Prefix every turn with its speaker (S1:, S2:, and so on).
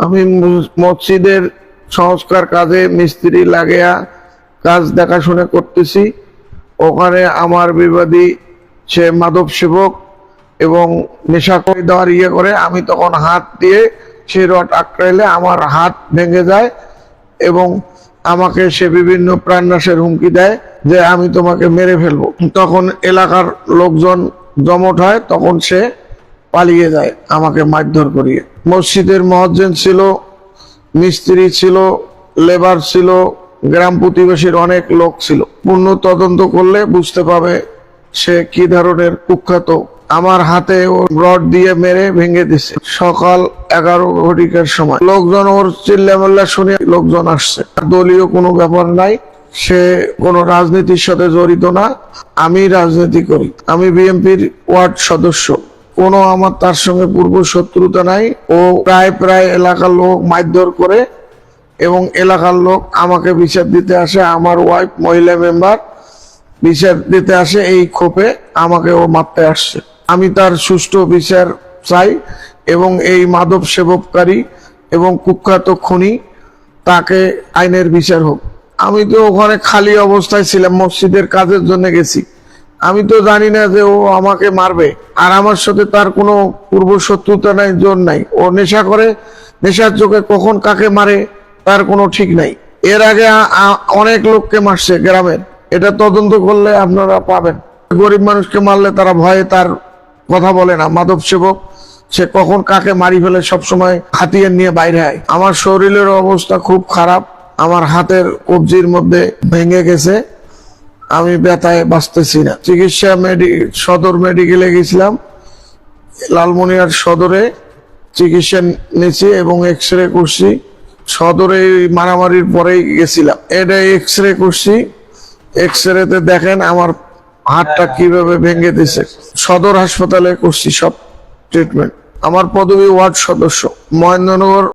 S1: আমি মসজিদের সংস্কার কাজে মিস্ত্রি লাগিয়া কাজ দেখাশোনা করতেছি। ওখানে আমার বিবাদী সে মাদক সেবক এবং নেশা করে দেওয়ার করে, আমি তখন হাত দিয়ে সে রড আঁকড়াইলে আমার হাত ভেঙে যায় এবং আমাকে সে বিভিন্ন প্রাণনাশের হুমকি দেয় যে আমি তোমাকে মেরে ফেলবো। তখন এলাকার লোকজন জমট হয়, তখন সে পালিয়ে যায় আমাকে মারধর করিয়ে। মসজিদের মুয়াজ্জিন ছিল, মিস্ত্রি ছিল, লেবার ছিল, গ্রাম প্রতিবেশীর অনেক লোক ছিল। পূর্ণ তদন্ত করলে বুঝতে পাবে সে কি ধরনের কুখ্যাত। আমার হাতে ও রড দিয়ে মেরে ভেঙে দিছে। সকাল 11 ঘটিকার সময় লোকজন ওর চিল্লামিল্লা শুনে লোকজন আসছে। দলীয় কোনো ব্যাপার নাই, সে কোনো রাজনীতির সাথে জড়িত না। আমি রাজনীতি করি, আমি বিএনপির ওয়ার্ড সদস্য। কোনো আমার তার সঙ্গে পূর্ব শত্রুতা নাই। ও প্রায় এলাকার লোক মারধর করে এবং এলাকার লোক আমাকে বিচার দিতে আসে। আমার ওয়াইফ মহিলা মেম্বার বিচার দিতে আসে, এই ক্ষোভে আমাকে ও মারতে আসছে। আমি তার সুষ্ঠু বিচার চাই এবং এই মাদক সেবককারী এবং কুখ্যাত খুনি তাকে আইনের বিচার হোক। আমি তো ওখানে খালি অবস্থায় ছিলাম, মসজিদের কাজের জন্য গেছি। আমি তো জানি না যে ও আমাকে মারবে, আর আমার সাথে তার কোনো পূর্ব শত্রুতা নাই, জোর নাই। ও নেশা করে, নেশার চোখে কখন কাকে মারে তার কোনো ঠিক নাই। এর আগে অনেক লোককে মারছে গ্রামের, এটা তদন্ত করলে আপনারা পাবেন। গরিব মানুষকে মারলে তারা ভয়ে তার কথা বলে না। মাদক সেবক সে কখন কাকে মারি ফেলে সবসময় হাতিয়ার নিয়ে বাইরে হয়। আমার শরীরের অবস্থা খুব খারাপ, আমার হাতের কবজির মধ্যে ভেঙে গেছে, আমি ব্যথায় বাঁচতেছি না। চিকিৎসা সদর মেডিকেলে গেছিলাম, লালমনিরহাট সদরে চিকিৎসা নিয়েছি এবং এক্সরে করছি। সদরে মারামারির পরেই গেছিলাম, এটা এক্সরে করছি। এক্সরেতে দেখেন আমার হাতটা কিভাবে ভেঙে দিছে। সদর হাসপাতালে করছি সব ট্রিটমেন্ট। আমার পদবী ওয়ার্ড সদস্য, মহেন্দ্রনগর